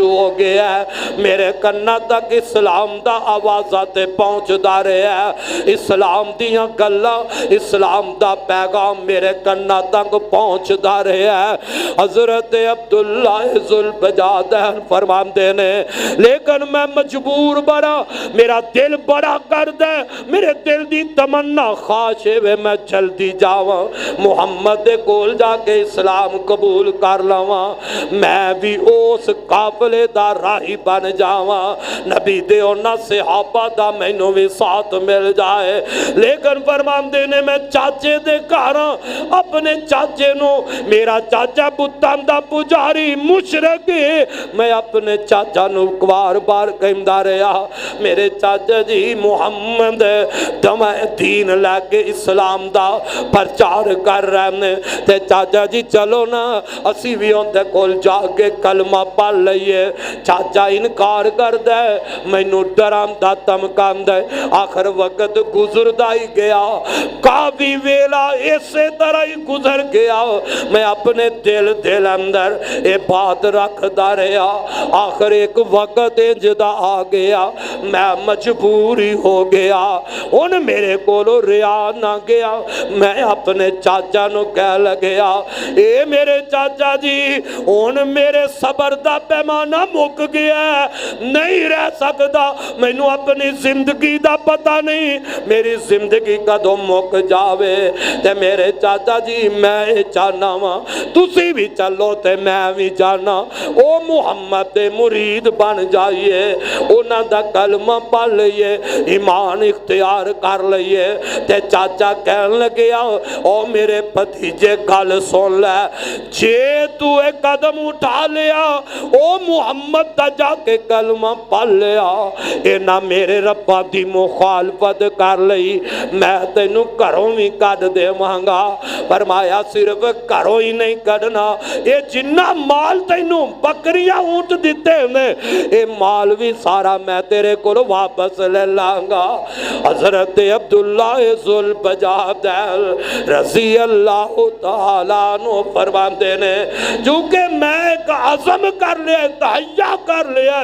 ہو گیا ہے میرے کنا تک اسلام دا آوازات پہنچدا رہا ہے اسلام دیاں گلاں اسلام دا پیغام میرے کنا تک پہنچدا رہا ہے حضرت عبداللہ ذوالبجادین فرماندے نے لیکن میں مجبور بڑا میرا دل بڑا کرد ہے میرے دل دی تمنا خواہش ہے میں جلدی جاواں محمد دے کول جا کے اسلام قبول کر لواں میں بھی اس قافلے دا راہی بن جاواں نبی دے انہاں صحابہ دا مینوں بھی ساتھ مل جائے لیکن فرماندے نے میں چاچے دے گھراں اپنے چاچے نو میرا چاچا بتاں دا پجاری مشرک میں اپنے چاچا نو بار بار کہندا رہیا میرے چاچا جی محمد دمہ دین لے کے اسلام دا پرچار کر رہے ہیں تے چاچا جی چلو نا اسی بھی اندے کول جا کے کلمہ پڑھ لئیے چاچا انکار کر دے مینوں ڈرام دا تمکان دے آخر وقت گزر دائی گیا کافی ویلا اسی طرح ہی گزر گیا میں اپنے دل اندر اے بات رکھ دا رہا آخر ایک وقت انجدہ آ گیا میں مجبوری ہو گیا ان میرے کولو ریا نہ گیا میں اپنے چاچا نو کہہ لگیا اے میرے چاچا جی ان میرے صبر دا پیمانہ مک گیا ہے نہیں رہ سکتا میں نو اپنی زندگی دا پتہ نہیں میری زندگی کا دو مک جاوے تے میرے چاچا جی میں چاہنا ہاں تسی بھی چلو تے میں بھی جانا او محمد دے مرید بن جائیے انہاں دا کلمہ پڑھ لئیے ایمان اختیار کر لئیے تے چاچا کہنے لگیا او میرے بھتیجے گل سن لے جے تو ایک قدم اٹھا لیا او محمد دا جا کے کلمہ پڑھ لیا اے نہ میرے ربا دی مخالفت کر لئی میں تینوں کروں بھی کد دے مانگا فرمایا صرف کروں ہی نہیں کرنا اے جنہ مال تینوں بکریاں اونٹ دیتے ہیں اے مال بھی سارا میں تیرے کو واپس لے لانگا حضرت عبداللہ ذوالبجادین رضی اللہ تعالیٰ عنہ فرماندے نے چونکہ میں ایک عزم کر لیا تحیہ کر لیا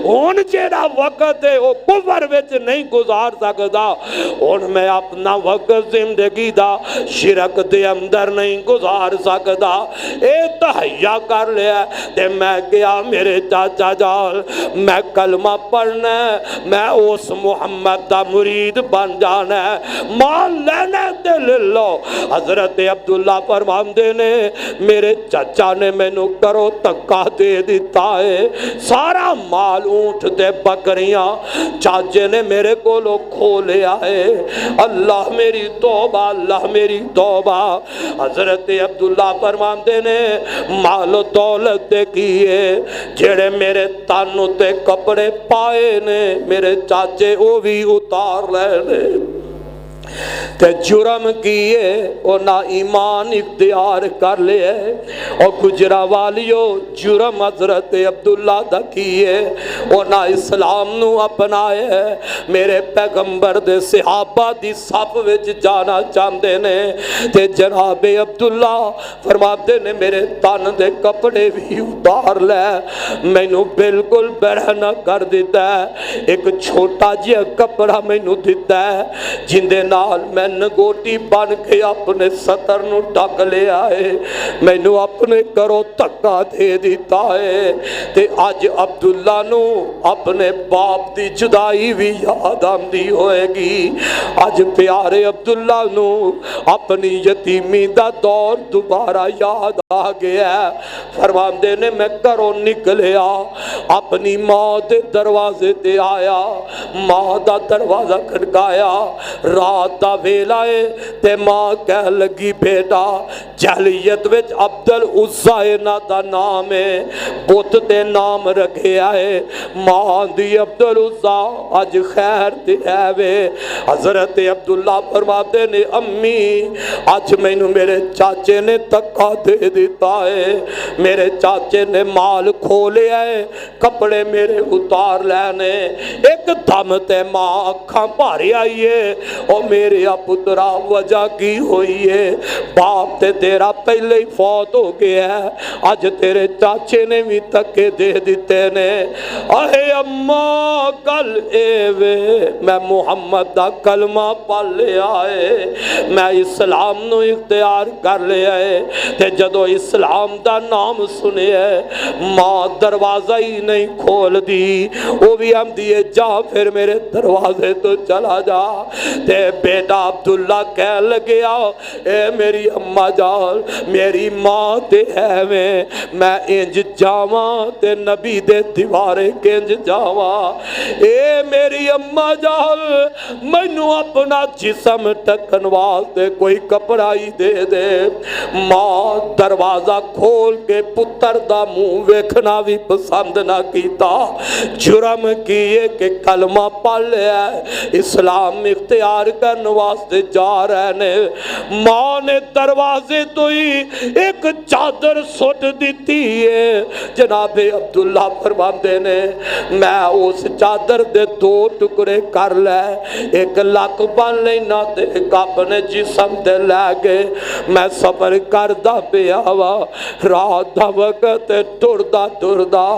ان جیڑا وقت ہے وہ کفر وچ نہیں گزار سکتا ان میں اپنا وقت زندگی دا شرک دے اندر نہیں گزار سکتا اے تحیہ کر لیا تے میں گیا میرے چاچا جال میں کلمہ پڑھنا ہے میں اس محمد دا مرید بن جانا ہے مان لینے تے لے لو حضرت عبداللہ فرماندے نے میرے چچا نے میں نو کرو تکا دے دیتا ہے سارا مال اونٹ دے بکریاں چاچے نے میرے کو لو کھو لیا ہے اللہ میری توبہ اللہ میری توبہ حضرت عبداللہ فرماندے نے مال و دولت دے کیے جڑے میرے تانوں تے کپڑے پائے نے میرے چاچے وہ بھی اتار لینے تے جرم کیے اور نہ ایمان اختیار کر لئے اور گجرہ والیوں جرم حضرت عبداللہ دا کیے اور نہ اسلام نو اپنائے میرے پیغمبر دے صحابہ دی صف وچ جانا چاندے نے تے جناب عبداللہ فرماتے نے میرے تن دے کپڑے بھی اتار لے میں نو بالکل برہنہ کر دیتا ہے ایک چھوٹا جیا کپڑا میں نو دیتا ہے جندے نال میں نگوٹی بن کے اپنے سطر نو ڈک لے آئے میں نو اپنے کرو تکا دے دیتا ہے تے آج عبداللہ نو اپنے باپ دی جدائی بھی یاد آمدی ہوئے گی آج پیارے عبداللہ نو اپنی یتیمی دا دور دوبارہ یاد آ گیا فرماندے نے میں کرو نکلیا اپنی ماں دے دروازے تے آیا ماں دا دروازہ کھڑکایا رات دا ویلا ہے تے ماں کہہ لگی بیٹا جہلیت وچ عبدالعزہ نا دا نام ہے بت تے نام رکھے آئے ماں دی عبدالعزہ آج خیر تے آوے حضرت عبداللہ فرماتے نے امی آج میں نو میرے چاچے نے تکا دے دیتا ہے میرے چاچے نے مال کھولے آئے کپڑے میرے اتار لینے ایک دم تے ماں اکھاں بھاری آئیے اور میرے پترا وجہ کی ہوئی ہے؟ باپ تے تیرا پہلے ہی فوت ہو گیا ہے، اج تیرے چاچے نے بھی تکے دے دیتے نے۔ اے اماں گل اے وے میں محمد دا کلمہ پڑھ لیا ہے، میں اسلام نو اختیار کر لیا ہے، تے جدو اسلام دا نام سنے ہے ماں دروازہ ہی نہیں کھول دی، وہ بھی ہم دیے جا پھر میرے دروازے تو چلا جا۔ تے بیٹا عبداللہ کہہ لگیا اے میری اماں جان میری ماں تے ہے میں انج جاواں تے نبی دے دیوارے کنج جاواں، اے میری اماں جان مینوں اپنا جسم ٹکن واسطے کوئی کپڑا ہی دے دے۔ ماں دروازہ کھول کے پتر دا منہ ویکھنا بھی پسند نہ کیتا، جرم کیے کہ کلمہ پڑھ لیا ہے، اسلام اختیار کرنے واسطے جا رہے نے۔ ماں نے دروازے تو ہی ایک چادر سٹ دیتی ہے، جناب عبداللہ فرماندے نے میں اس چادر دے دو ٹکڑے کر لے، ایک لک بن لینا تے ایک اپنے جسم دے لے گئے۔ میں سفر کردہ پیا وا رات دا وقت ٹردا ٹردا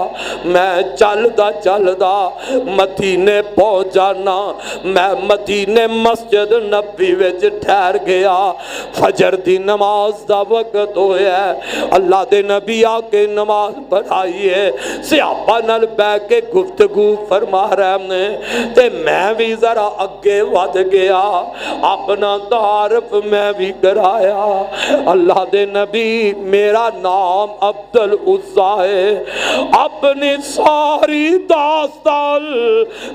میں چلدا مدینے پہنچ جانا۔ میں مدینے مسجد نبی وچ ٹھہر گیا، فجر دی نماز دا وقت ہویا ہے، اللہ دے نبی آ کے نماز پڑھائی ہے، صحابہ نال بیٹھ کے گفتگو فرما رہے نے، تے میں بھی ذرا اگے ود گیا، اپنا تعارف میں بھی کرایا۔ اللہ دے نبی میرا نام عبدالعزیٰ ہے، اپنی ساری داستان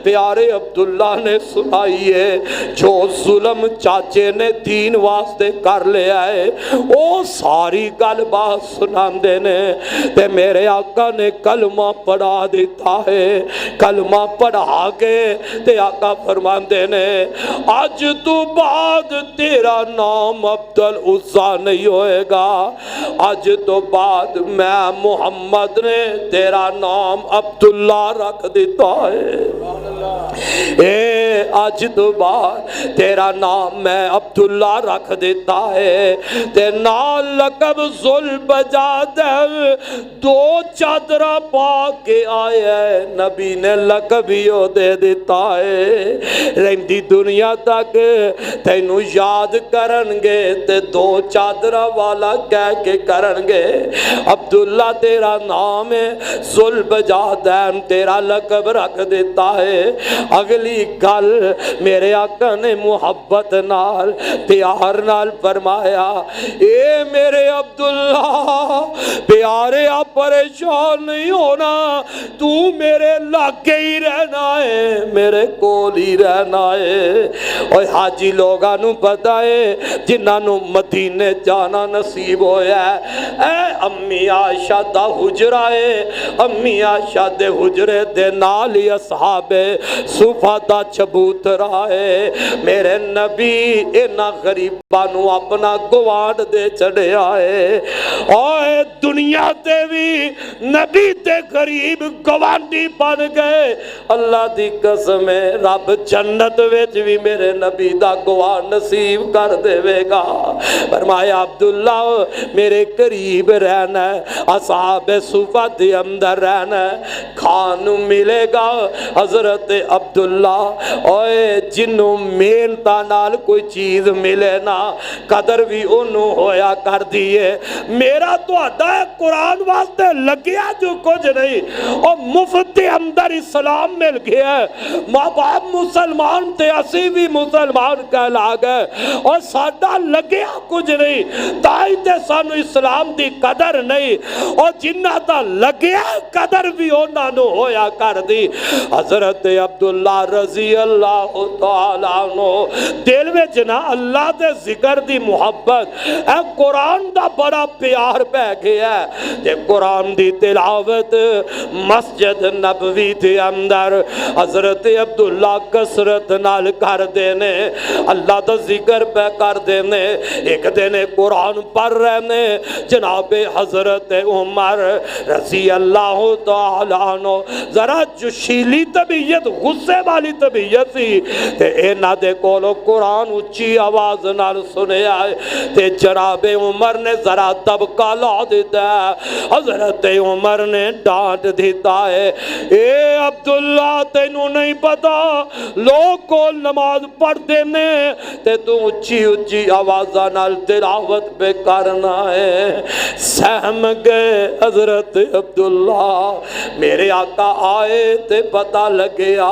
پیارے عبداللہ نے سنائی ہے، جو ظلم چاچے نے دین واسطے کر لیا ہے وہ ساری گل بات سناندے نے، تے میرے آقا نے کلمہ پڑھا دیتا ہے۔ کلمہ پڑھا کے تے آقا فرماندے نے آج تو بعد تیرا نام عبدالعزیٰ نہیں ہوئے گا، آج تو بعد میں محمد نے تیرا نام عبداللہ رکھ دیتا ہے۔ اے آج تو بعد تیرا نام میں عبداللہ رکھ دیتا ہے، تے نال لقب ذوالبجاد دو چادرہ پا کے آیا ہے، نبی نے لقب ہی دے دیتا ہے۔ رہندی دنیا تک تینوں یاد کرنگے تے دو چادرہ والا کہہ کے کرنگے، عبداللہ تیرا نام ہے، ذوالبجادین تیرا لقب رکھ دیتا ہے۔ اگلی گل میرے آقا نے محبت نال پیار نال فرمایا اے میرے عبداللہ پیارے آپ پریشان نہیں ہونا، تو میرے لاگے ہی رہنا ہے، میرے کول ہی رہنا ہے۔ اور حاجی لوگاں نو پتہ ہے جنہاں نو مدینے جانا نصیب ہویا ہے، اے امی عائشہ دا حجرہ ہے، امی عائشہ دے حجرے دے نال ہی اصحاب صفہ دا چبوترا ہے۔ میرے نبی اینا غریباں نو اپنا گوانڈ دے چڑھے آئے، اور دنیا تے بھی نبی تے غریب گوانڈی بن گئے۔ اللہ دی قسم ہے رب جنت وچ بھی میرے نبی دا گوانڈ نصیب کر دے گا۔ فرمایا عبداللہ میرے قریب رہنا ہے، اصحاب صفہ دے اندر رہنا ہے، کھان ملے گا۔ حضرت عبداللہ اوے جنوں محنتاں نال کوئی چیز ملے نا قدر بھی انہوں ہویا کر دیئے۔ میرا تو آدھا ہے قرآن واسطے لگیا جو کچھ نہیں، اور مفت اندر اسلام مل گیا ہے، ماں باپ مسلمان تھے اسی بھی مسلمان کہلا گئے، اور ساڈا لگیا کچھ نہیں، تائی تے سانو اسلام دی قدر نہیں، اور جنہ تا لگیا قدر بھی انہوں نے ہویا کر دی۔ حضرت عبداللہ رضی اللہ تعالیٰ عنہ دل میں جنا اللہ دے ذکر دی محبت اے قرآن دا بڑا پیار پہ گیا ہے تے قرآن دی تلاوت مسجد نبوی دے اندر حضرت عبداللہ کسرت نال کر دینے اللہ دا ذکر پہ کر دینے ایک دن قرآن پڑھ رہنے جناب حضرت عمر رضی اللہ تعالیٰ عنہ ذرا جوشیلی طبیعت غصے والی طبیعت سی تے اینا دے کولو قرآن اچھی آواز نال سنے آئے تے جناب عمر نے ذرا دبکا لا دیتا ہے حضرت عمر نے ڈانٹ دیتا ہے اے عبداللہ تینوں نہیں پتا لوگ کو نماز پڑھ دینے تے تو اچھی اچھی آوازہ نال تلاوت پہ کرنا ہے سہم گئے حضرت عبداللہ میرے آقا آئے تے پتہ لگیا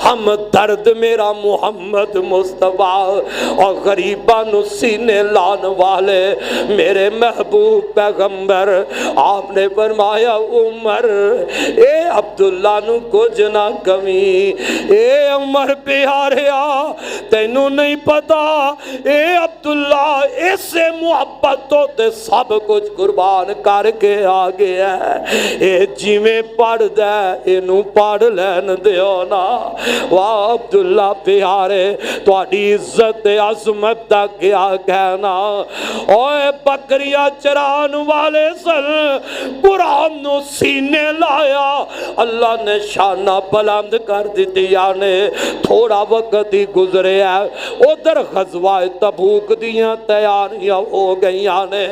ہم درد میرا محمد مصطفیٰ اور غریبان سینے لان والے میرے محبوب پیغمبر آپ نے فرمایا عمر اے عبداللہ نو کچھ نہ کمی اے عمر پیاریا تینوں نہیں پتا اے عبداللہ اس سے محبت تو تے سب کچھ قربان کر کے آگے ہے اے جی میں پڑھ دے انہوں پڑھ لین دیو نا واہ عبداللہ پیارے تو آڈی عزت عظمت تک کیا کہنا اوے بکریاں چران والے سن قرآن نو سینے لایا اللہ نے شانہ بلند کر دیتی یانے تھوڑا وقت ہی گزرے ہے ادھر غزوہ تبوک دیاں تیاریاں ہو گئی آنے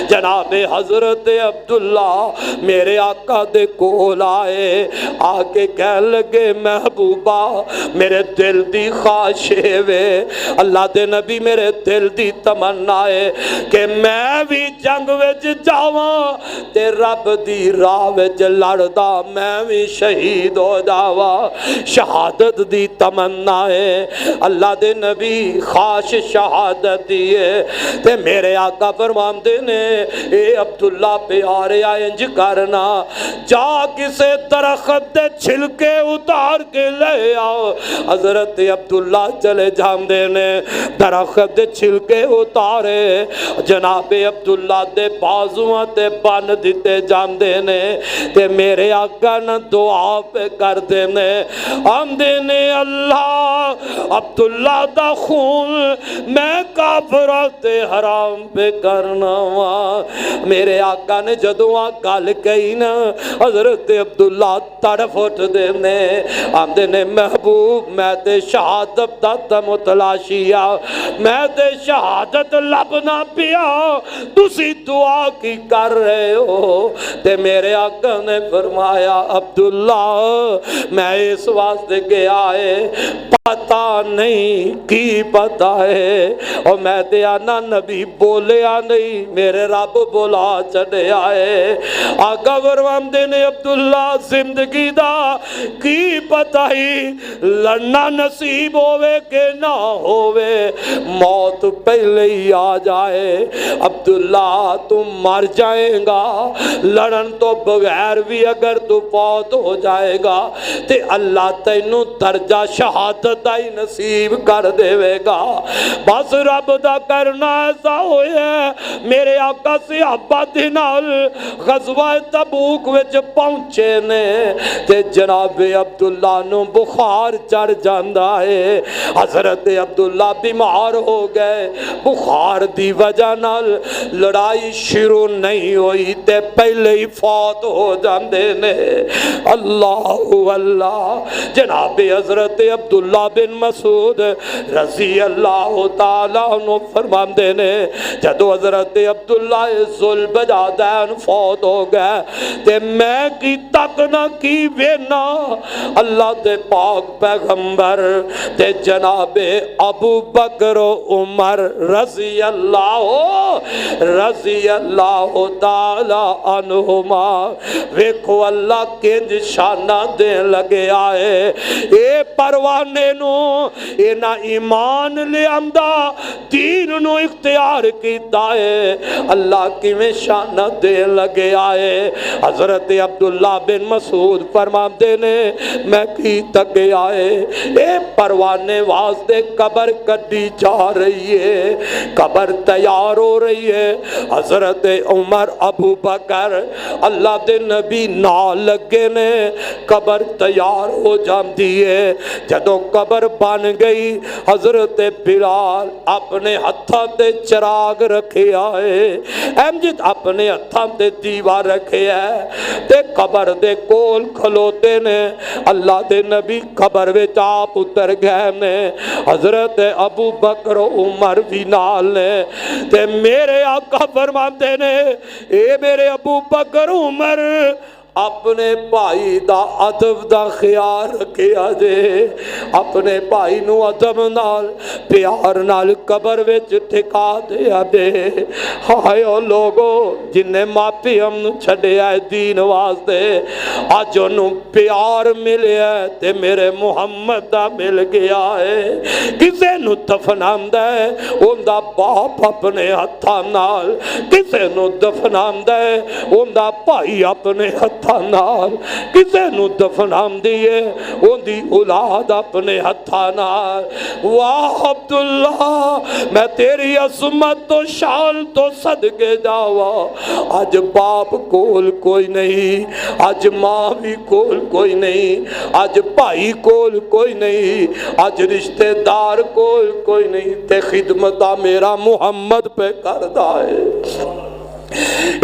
جناب حضرت عبداللہ میرے آقا دے کول آئے آکے کہہ لگے محبوبہ میرے دل دی خواہشے وے اللہ دے نبی میرے دل دی تمنا ہے کہ میں بھی جنگ وچ جاواں تے رب دی راہ وچ لڑدا میں بھی شہید ہو جاواں شہادت دی تمنا ہے اللہ دے نبی خواہش شہادت دیئے تے میرے آقا فرماندے نے اے عبداللہ پیارے آئنج کرنا جا کسے درخت دے چھلکے اتار کے لے آؤ حضرت عبداللہ چلے جاندے نے درخت دے چھلکے اتارے جناب عبداللہ دے بازوان تے بان دیتے جاندے نے تے میرے آقا نہ دعا پہ کر دینے آمدے نے اللہ عبداللہ دا خون میں کافرات حرام پہ کرنا ہوا میرے آقا نے جدوان گال کئی نا حضرت عبداللہ طرف اٹھ دینے آمدے نے محبوب میں تے شہادت دا متلاشیا میں تے شہادت لبنا پیا تسی دعا کی کر رہے ہو تے میرے آقا نے فرمایا عبداللہ میں اس واسطے گیا ہے پتا نہیں کی پتا ہے اور میں دیانا نبی بولیا نہیں میرے رب بولا چڑھے آئے آقا فرماندے نے عبداللہ زندگی دا کی پتا ہی لڑنا نصیب ہوئے کہ نہ ہوئے موت پہلے ہی آ جائے عبداللہ تم مر جائیں گا لڑن تو بغیر بھی اگر تو فوت ہو جائے گا تے اللہ تینوں درجہ شہادت ہی نصیب کر دے گا بس رب دا کرنا ایسا ہویا میرے آقا صحابہ دینال غزوہ تبوک وچ پہنچے نے تے جناب عبداللہ نو بخار چڑھ جاندا ہے حضرت عبداللہ بیمار ہو گئے بخار دی وجہ نال لڑائی شروع نہیں ہوئی تے پہلے ہی فوت ہو جاندے نے اللہ جناب حضرت عبداللہ بن مسعود رضی اللہ تعالیٰ عنہ فرماندے نے جدو حضرت عبداللہ ذوالبجادین فوت ہو گئے تے میں کی تک نہ کی وینا اللہ دے پاک پیغمبر تے جناب ابو بکر و عمر رضی اللہ تعالیٰ عنہما ویکھو اللہ کنج شانہ دے لگے آئے اے پروانے نو اینا ایمان لے آمدہ دین نو اختیار کیتا ہے اللہ کی میں شانہ دے لگے آئے حضرت عبداللہ بن مسعود فرماتے نے میں کی تک آئے اے پروانے واسطے قبر کڈی جا رہی ہے قبر تیار ہو رہی ہے حضرت عمر ابو بکر اللہ دے نبی نال لگے نے قبر تیار ہو جاندی ہے جدوں قبر بن گئی حضرت بلال اپنے ہتھاں تے چراغ رکھے آئے امجد اپنے ہتھاں تے دیوا رکھے ہے تے قبر دے کول کھلوتے نے اللہ دے نبی قبر وچ آپ اتر گئے نے حضرت ابو بکر عمر بھی نال نے تے میرے آقا فرماتے نے اے میرے ابو بکر عمر اپنے بھائی دا ادب دا خیال رکھیا جے اپنے بھائی نو ادب نال پیار نال قبر وچ ٹھکا دیا دے ہائے او لوگو جن نے ماپی ہم چھڑیا ہے دین واسطے آج انہوں پیار ملیا ہے تے میرے محمد دا مل گیا ہے کسے نو دفناندہ ہے ان دا باپ اپنے ہتھا نال کسے نو دفناندہ ہے ان دا بھائی اپنے ہتھا نال کسے نو دفنام دیئے ان دی اولاد اپنے ہتھا نال واہ عبداللہ میں تیری عظمت تو شان تو صدقے جاوا آج باپ کول کوئی نہیں آج ماں بھی کول کوئی نہیں آج بھائی کول کوئی نہیں آج رشتہ دار کول کوئی نہیں تے خدمتہ میرا محمد پہ کردہ ہے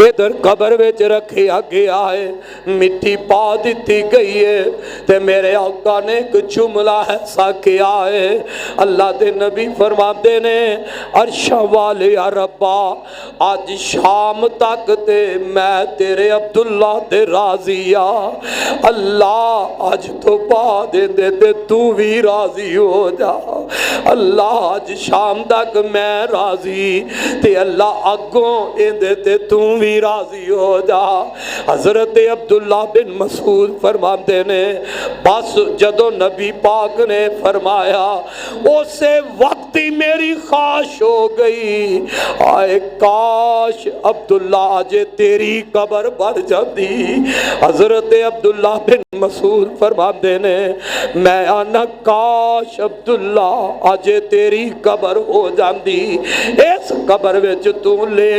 ادھر قبر وچ رکھیا گیا ہے مٹی پا دیتی گئی ہے تے میرے آقا نے ایک جملہ ایسا کیا ہے اللہ دے نبی فرماتے نے عرش والے یا ربا آج شام تک تے میں تیرے عبداللہ تے راضیا اللہ آج تو بعد دے تے تو بھی راضی ہو جا اللہ آج شام تک میں راضی تے اللہ اگوں دے تے تم بھی راضی ہو جا حضرت عبداللہ بن مسعود فرماتے نے بس جدو نبی پاک نے فرمایا اسے وقت ہی میری خواہش ہو گئی آئے کاش عبداللہ آج تیری قبر بھر جاتی حضرت عبداللہ بن مسعود فرماتے نے میں آنا کاش عبداللہ آج تیری قبر ہو جاندی اس قبر وچ تو لے